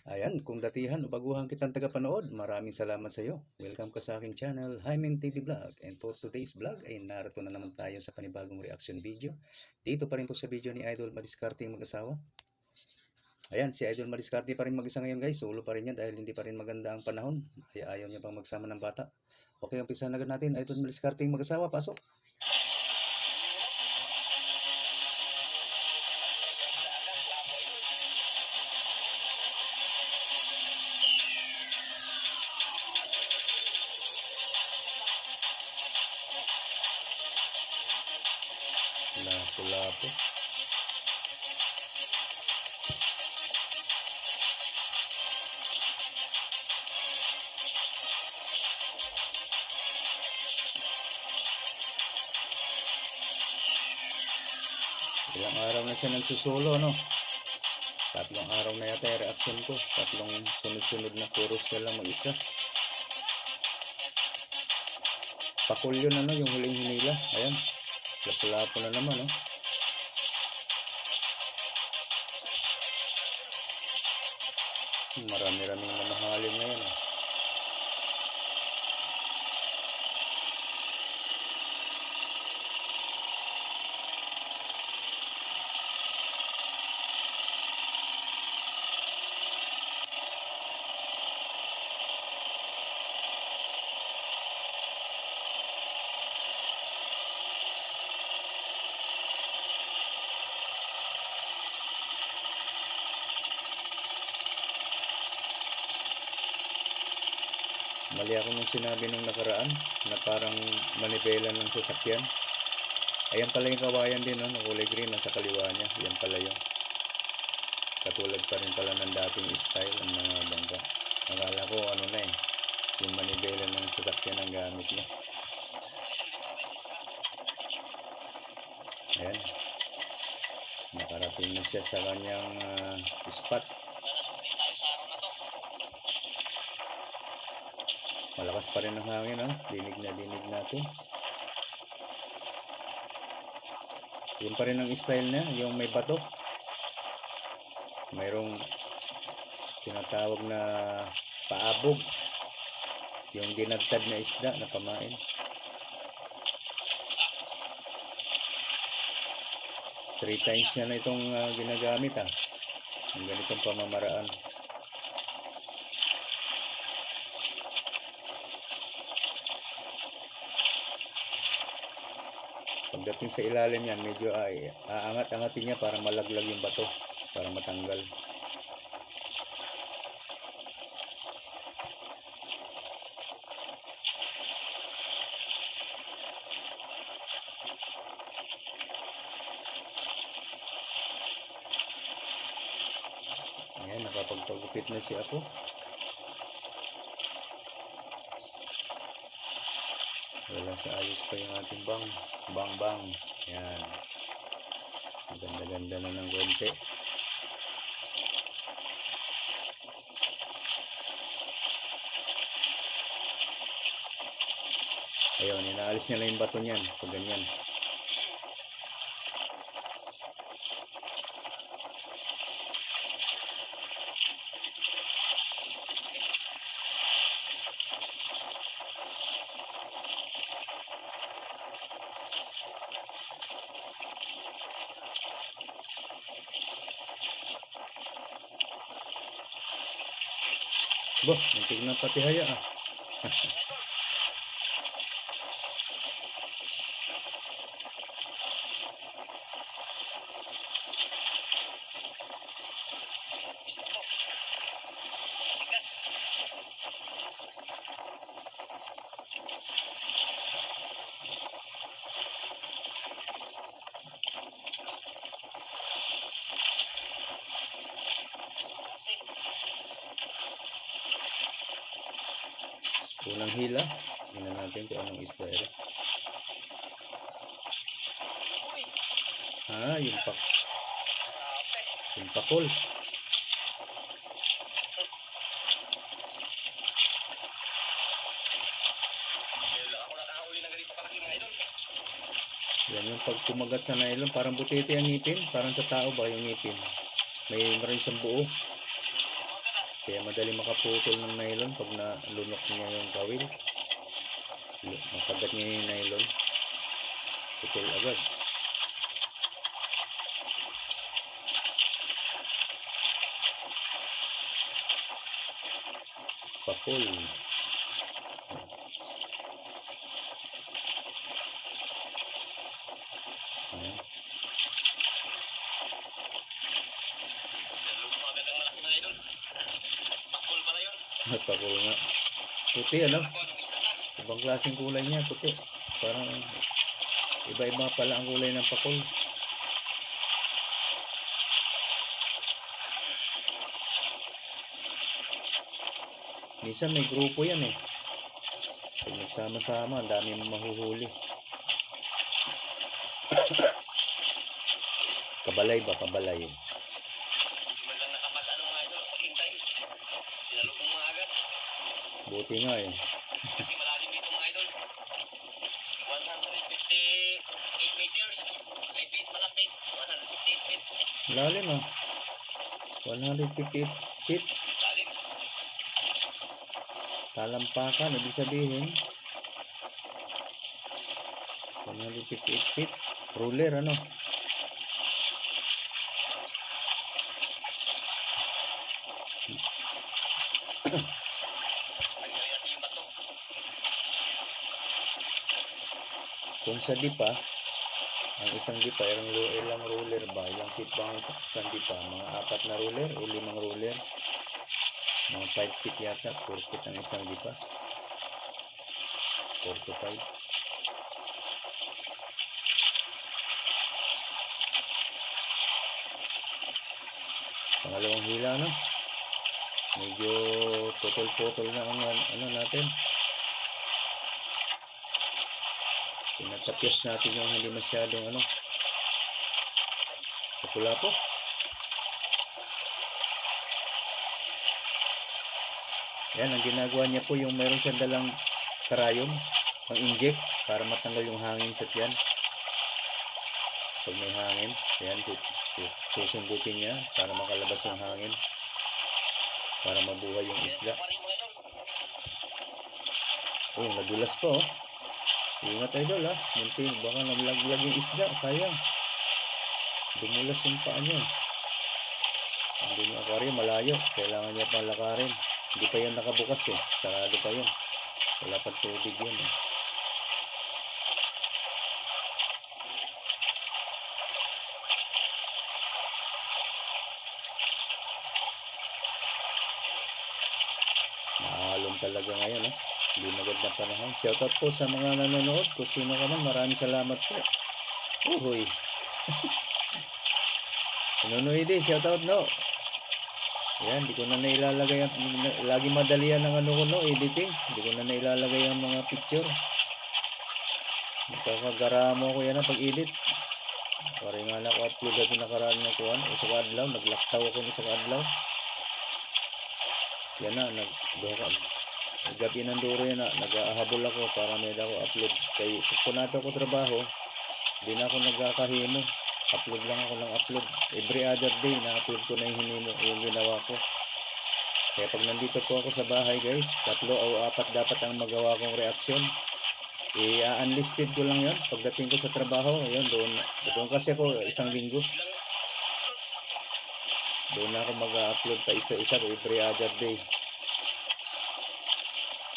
Ayan, kung datihan o baguhan kitang tagapanood, maraming salamat sa iyo. Welcome ka sa aking channel, Hymen TV Vlog. And for today's vlog ay narito na naman tayo sa panibagong reaction video. Dito pa rin po sa video ni Idol Madiskarte mag-asawa. Ayan, si Idol Madiskarte pa rin mag-isa ngayon guys. Solo pa rin yan dahil hindi pa rin maganda ang panahon. Kaya ayaw niya pang magsama ng bata. Okay, umpisa na agad natin. Idol Madiskarte mag-asawa, pasok. Lapo-lapo. Ilang araw na siya nagsusolo, no? Tatlong araw na yata yung reaction ko. Tatlong sunod-sunod na chorus siya lang mag-isa. Pakul yun, ano, yung huling hinila. Ayan. Lapo-lapo na naman, no? Marami-raming mamahalin ngayon, no? Mali ako nung sinabi nung nakaraan na parang manibela ng sasakyan. Ayan pala yung kawayan din, no? Kulay green nasa kaliwa niya. Yan pala yung katulad pa rin pala ng dating style ng mga bangka. Akala ko ano na eh, yung manibela ng sasakyan ang gamit niya. Ayan, nakarating na siya sa kanyang spot. Malakas pa rin ang hangin, no? Dinig na dinig natin. Yun pa rin ang style niya, yung may bato. Mayroong tinatawag na paabog, yung dinagtad na isda na pamain. Three times niya na itong ginagamit, ang ganitong pamamaraan. Pagdating sa ilalim yan, medyo aangat-angatin niya para malaglag yung bato, para matanggal. Ayan, nakapagpagupit na si Apo. Wala sa ayos pa yung ating bang. Ayan, ganda-ganda na ng konti. Ayun, inaalis niya lang yung bato niyan pag ganyan. Bo, muntik na pati haya Unang hila, tingnan natin kung anong isda ito. Yung pakol. Yan yung pag kumagat sa nylon, parang butete ang ngipin, parang sa tao ba yung ngipin. May maraming isang buo. Kaya madali makaputol ng nylon pag nalunok niya yung kawil. Makagat niya yung nylon, putol agad. Pakol. Ayan. Pakol nga. Puti ano? Ibang klaseng kulay niya, puti. Parang iba-iba pala ang kulay ng pakol. Minsan may grupo yan eh. Pag nagsama-sama, ang dami mong mahuhuli. Kabalay ba? Kabalay. Hindi man lang nakapag-ano mga idol, paghintay. Sinalubong mga agad. Buti nga eh. Kasi malalim dito mga idol. 158 meters. 8 feet malapit. 158 feet. Lalim ah. 158 feet. Lalim. Talampakan, ibig sabihin 158 feet. Ruler ano? Nagkayat yung bato. Kung sa dipa, ang isang dipa, ilang ruler ba? Ilang feet ba ang isang dipa? Mga 4 na ruler o 5 ruler? Mga 5 feet yata, 4 feet ang isang dipa. 4 to 5. Pangalawang hila no? Medyo putol-putol na ang ano natin. Pinatapos natin yung hindi masyadong ano. Pula po. Yan, ang ginagawa niya po yung meron siyang dalang karayom, pang inject para matanggal yung hangin sa tiyan. Pag may hangin, yan, susundutin niya para makalabas yung hangin. Para mabuhay yung isda. Oh, nadulas pa oh. Ingat idol ha. Munti, baka nalaglag yung isda. Sayang. Dumulas yung paa niya. Hindi yung aquarium, malayo. Kailangan niya pang lakarin. Hindi pa yan nakabukas eh. Sarado pa yun. Wala pa tubig yun eh. Maalon talaga ngayon eh. Hindi maganda panahon. Shoutout po sa mga nanonood. Kung sino ka man, maraming salamat po. Uhoy. Nanonood eh, shoutout no. Yan, di ko na nailalagay ang, lagi madali yan ang ano ko no, editing. Di ko na nailalagay ang mga picture. Nakakagaramo ko yan pag edit. Pare nga na ako upload at nakaraan ng kuhan. Isang adlaw, naglaktaw ako isang adlaw. Yan na, gabi ng duro yan na, nag-ahabol ako para may ako upload. Kaya kung nato ko trabaho, di na ako nagkakahimo. Upload lang ako ng upload. Every other day, na-upload ko na yung hinimo, yung ginawa ko. Kaya pag nandito po ako sa bahay guys, 3 o 4 dapat ang magawa kong reaksyon. I-unlisted ko lang yun. Pagdating ko sa trabaho, ayun, doon kasi ako isang linggo. Doon na ako mag-upload pa isa-isa every other day.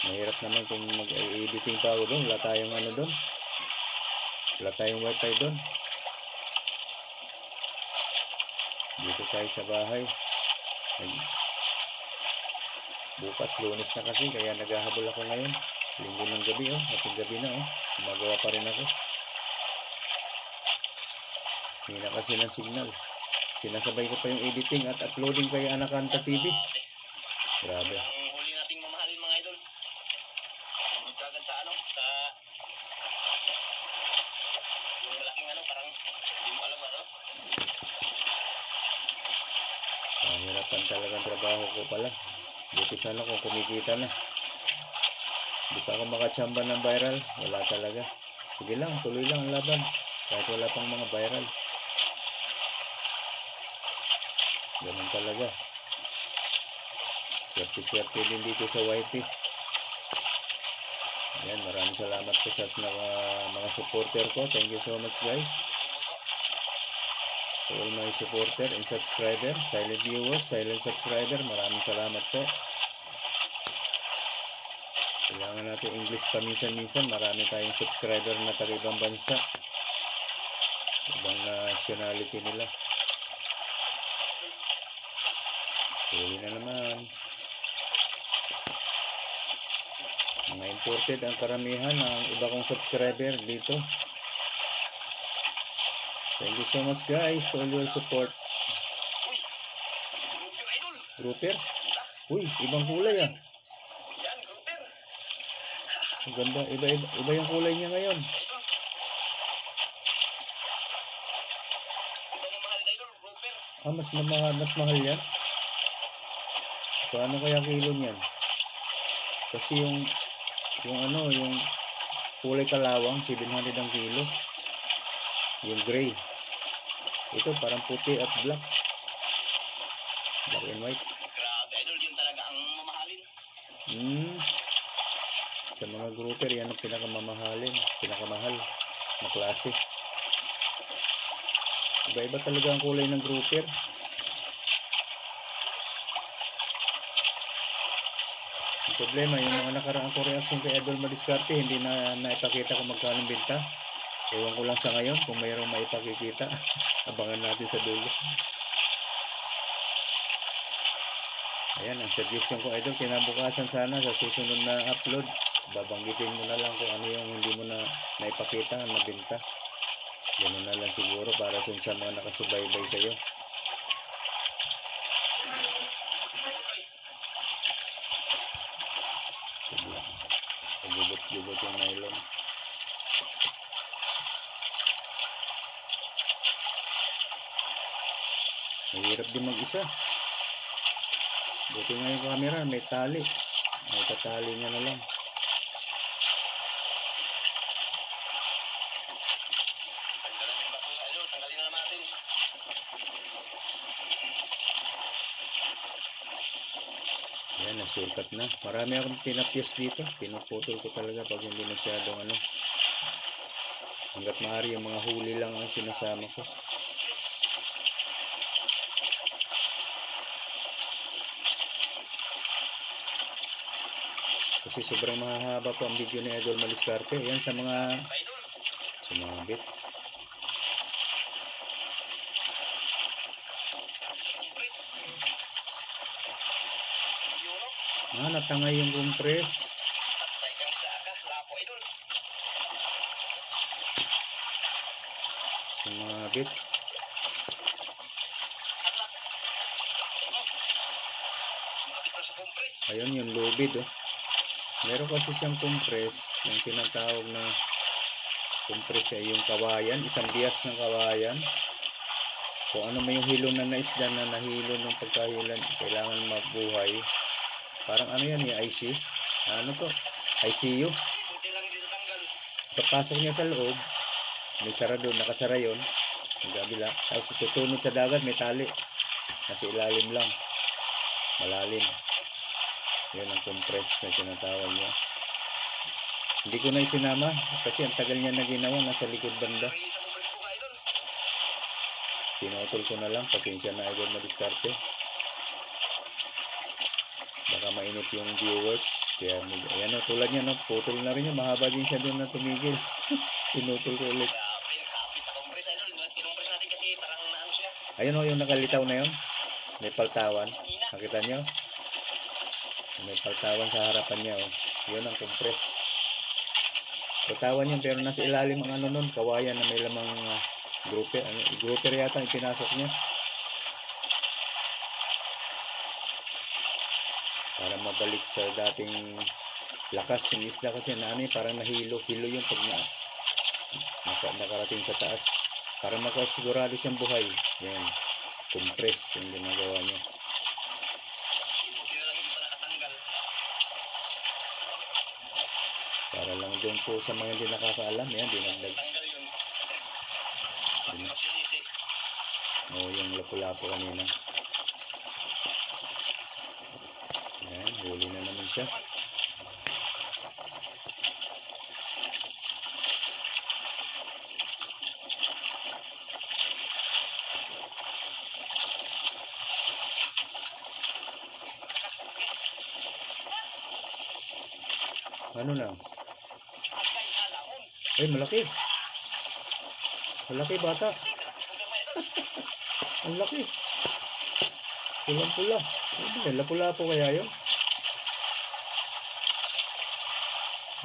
Mahirap naman kung mag-editing pa ako doon. Wala tayong ano doon. Wala tayong wifi doon. Dito tayo sa bahay. Bukas Lunes na kasi kaya naghahabol ako ngayon. Linggo ng gabi oh. Ating gabi na oh. Gumagawa pa rin ako. Hindi na kasi ng signal. Sinasabay ko pa yung editing at uploading kay Anakanta TV. Grabe. Ang huli nating mamahalin mga idol. Magdagan sa ano, sa yung malaking ano, parang hindi mo alam ano. Pahirapan talagang trabaho ko pala. Buti sana kung kumikita na. Hindi pa ako makachamba ng viral. Wala talaga. Sige lang, tuloy lang ang laban. Kahit wala pang mga viral. Ganun talaga. Swerte-swerte din dito sa YT. Ayan, maraming salamat po sa mga supporter ko. Thank you so much guys. To all my supporter and subscriber, silent viewers, silent subscriber, maraming salamat po. Kailangan natin English paminsan-minsan. Marami tayong subscriber na taga ibang bansa. Ibang nationality nila. Huli na naman. Mga imported ang karamihan ng iba kong subscriber dito. Thank you so much guys to all your support. Uy! Grouper idol! Grouper? Uy, ibang kulay ah. Yan, grouper! Ang ganda. Iba yung kulay niya ngayon. Idol! Ito ang mahal idol, grouper! Ah, mas mahal yan. Paano kaya kilo niyan? Kasi yung kulay kalawang 700 ang kilo. Yung gray. Ito parang puti at black. Black and white. Grabe idol, yun talaga ang mamahalin. Sa mga grouper yan ang pinakamahal na klase. Iba-iba talaga ang kulay ng grouper. Ang problema, yung mga nakaraan ko reaction kay Idol Madiskarte, hindi na naipakita kung magkano benta. Ewan ko lang sa ngayon kung mayroong maipakikita. Abangan natin sa dulo. Ayan, ang suggestion ko Idol, kinabukasan sana sa susunod na upload, babanggitin mo na lang kung ano yung hindi mo na naipakita na benta. Ganun na lang siguro para sa mga nakasubaybay sa'yo. Gubot yung nylon. Mahirap din mag-isa. Buti nga yung camera, may tali. May tatali niya na lang. Tanggalan yung bato idol, tanggalin na naman natin. Ayan, nasurkat na. Marami akong pinapyas dito. Pinuputol ko talaga pag hindi masyadong hanggat maaari yung mga huli lang ang sinasama ko. Kasi sobrang mahahaba po ang video ni Idol Madiskarte. Ayan sa mga Idol! sumabit. Compress! Yun o! Natangay yung compress. Tatay kang isda ka, lapo idol! Sumabit. Anak! Sumabit na sa compress! Ayun yung lubid oh. Meron kasi siyang compress. Yung tinatawag na compress ay yung kawayan. Isang bias ng kawayan. Kung ano may yung hilo na naisda na nahilo ng pagkahilan, kailangan mabuhay. Parang ano yan yung IC. Ano to? ICU. Buti lang dito tanggal. Pagpasok niya sa loob, may sara doon, nakasara yun. Ang kabila. Tapos tutunod sa dagat, may tali. Nasa ilalim lang. Malalim. Yan ang compress na tinatawag niya. Hindi ko na isinama kasi ang tagal niya na ginawa, nasa likod banda. Sarili sa compress ko ka idol. Pinutol ko na lang, pasensya na Idol Madiskarte. Baka mainit yung viewers. Kaya ayan o, tulad niya no, putol na rin yun. Mahaba din siya doon na tumigil. Pinutol ko ulit. Grabe, nagsapit sa compress idol. Kinompress natin kasi parang naano siya. Ayun o, yung nakalitaw na yun. May paltawan. Hina. Nakita niyo? May paltawan sa harapan niya o. Yun ang compress. Paltawan yun pero nasa ilalim ang ano nun. Kawayan na may lamang grouper. Grouper yata yung pinasok niya. Para mabalik sa dating lakas yung isda kasi parang nahilo. Hilo yung pag nakarating sa taas. Para makasigurado siyang buhay. Yan. Compress yung ginagawa niya. Buti na lang hindi pa nakatanggal. Para lang doon po sa mga hindi nakakaalam. Yan, dinagdag. Tanggal yun. Bakit magsisisi? O yung lapu-lapu kanina. Huli na naman siya. Ano na? Agay alahon. Ay, malaki. Malaki bata. Ang laki. Pulang-pula. Lapu-lapu kaya yun?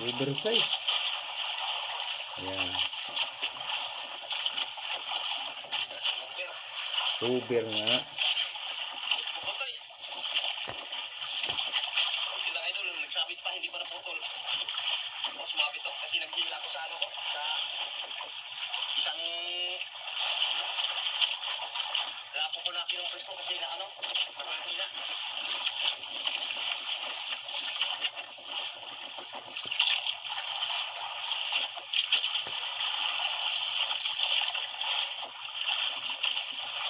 Oversize. Ayan. Over nga. Bukotoy. Hindi lang idol, nagsabit pa, hindi pa naputol. O sumabit to kasi naghila ako sa ano ko, sa isang lapo ko na kinumpres ko kasi na ano, nakahila.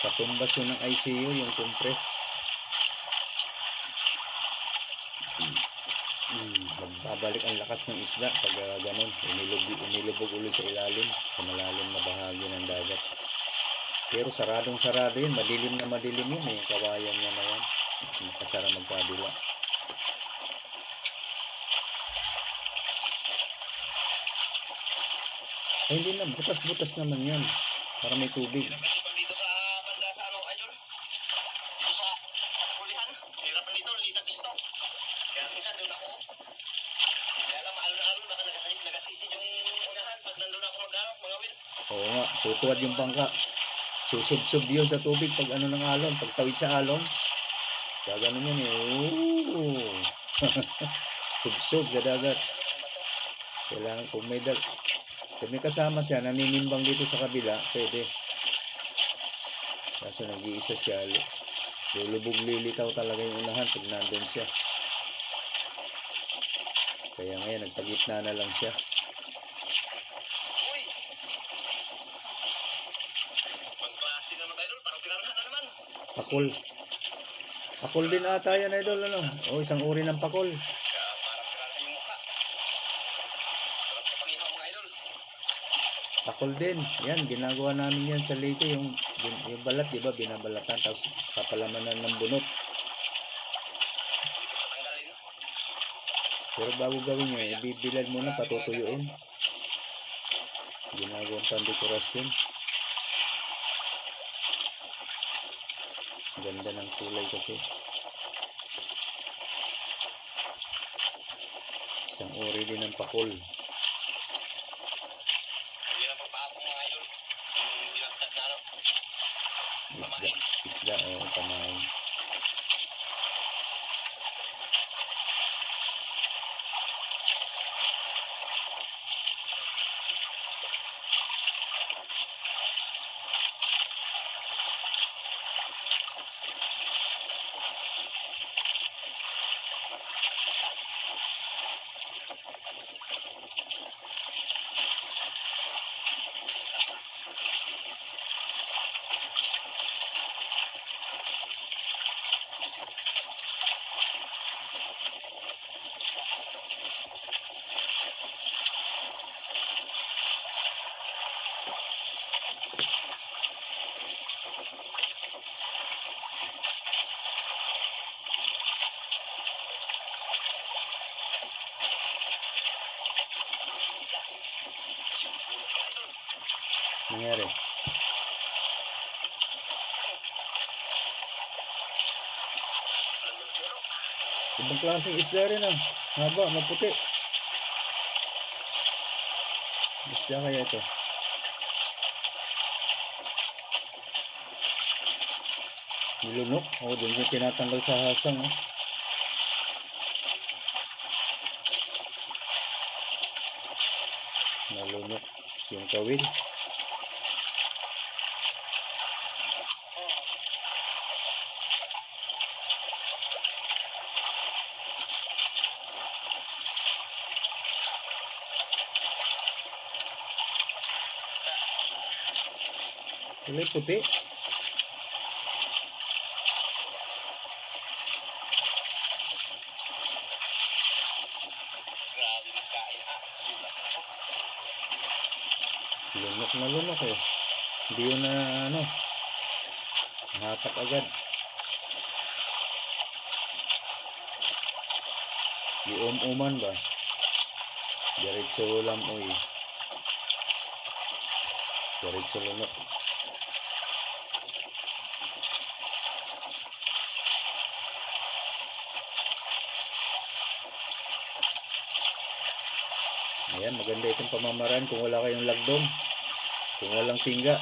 Katumbas yun ng ICU, yung compress. Magbabalik ang lakas ng isda pag ganun. Inilubog ulit sa ilalim, sa malalim na bahagi ng dagat. Pero saradong-sarado yun. Madilim na madilim yun eh. Kawayan niya na yan. Nakasara magkabila. Ay, hindi na. Butas-butas naman yan. Para may tubig. Kasi pag dito sa banda sa ano, idol, dito sa kulihan, hirapan dito, litat pisto. Kaya minsan doon ako. Kaya lang maalon-alon, baka nagasisid yung unahan pag nandun ako mga wil. Oo nga. Tutuwad yung bangka. Susub-sub yun sa tubig pag ano ng alon. Pag tawid sa alon. Gaganon yun eh. Ooh. Sub-sub sa dagat. Kailangan kung may kasama siya, naninimbang dito sa kabila, pwede. Kaso nag-iisa siya. Lulubog lilitaw talaga yung unahan pag nandun siya. Kaya ngayon, nagpagitna na lang siya. Uy! Pag-klase naman tayo doon, parang pinarahan na naman. Pakol. Pakol din ata yan, idol, ano? O, isang uri ng pakol. Kaya parang pinarahan yung mukha. Sarap sa pangihaw mga idol. Pakol din. Yan, ginagawa namin yan sa Leyte. Yung balat, di ba? Binabalatan. Tapos papalamanan ng bunot. Dito patanggalin. Pero bago gawin nyo, ibibilad muna, patutuyuin. Ginagawang pandekorasyon. Ganda ng kulay kasi. Isang uri din ng pakol. Hindi na pagpapong mga idol. Yung binagtad na ano. Isda, o pamain. Nangyari? Ibang klaseng isda rin ah. Haba, maputi. Isda kaya ito? Nilunok? Oo, dun siya tinatanggal sa hasang. Oh. Nalunok yung kawil. Kulay puti. Lunok na lunok eh. Hindi yun na ano, hatak agad. Di uman ba? Diretso lang oy. Diretso lunok. Ayan, maganda itong pamamaraan kung wala kayong lagdong. Kung walang tingga.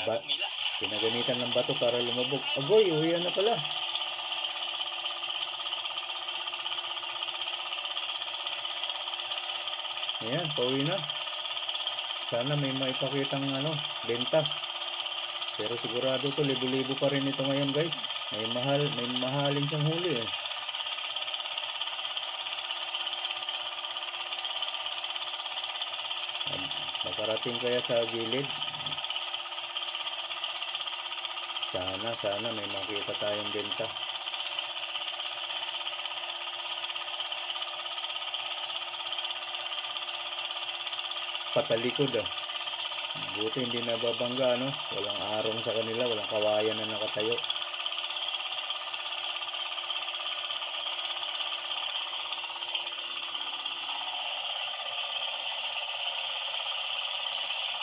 Ba pinagamitan ng bato para lumabog. Agoy, uwian na pala. Ayan, pauwi na. Sana may maipakitang ano, benta. Pero sigurado to, libo-libo pa rin ito ngayon guys. May mahalin siyang huli eh. Makarating kaya sa gilid. Sana may makita tayong benta. Patalikod ah. Buti hindi nababangga no. Walang arong sa kanila, walang kawayan na nakatayo.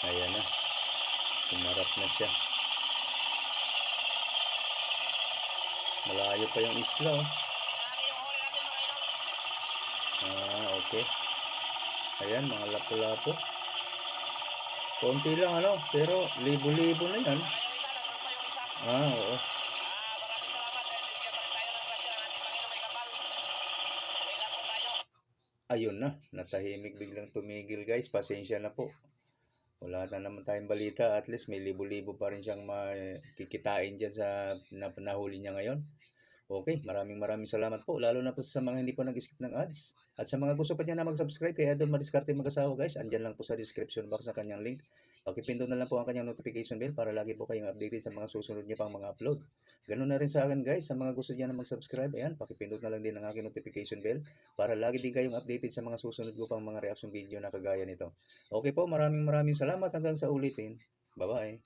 Ayan na. Tumarap na siya. Malayo pa yung isla oh. Okay. Ayan, mga lapu-lapu. Konti lang ano, pero libo-libo na yan. Oo. Ayun na, natahimik biglang tumigil guys. Pasensya na po. Wala na naman tayong balita. At least may libo-libo pa rin siyang makikitain dyan sa nahuli niya ngayon. Okay, maraming salamat po. Lalo na po sa mga hindi po nag-skip ng ads. At sa mga gusto pa niya na mag-subscribe kay Idol Madiskarte Mag-asawa guys, andyan lang po sa description box na kanyang link. Pakipindot na lang po ang kanyang notification bell para lagi po kayong updated sa mga susunod niya pang mga upload. Ganun na rin sa akin guys, sa mga gusto niya na mag-subscribe, ayan, pakipindot na lang din ang aking notification bell para lagi din kayong updated sa mga susunod ko pang mga reaction video na kagaya nito. Okay po, maraming salamat hanggang sa ulitin. Bye-bye.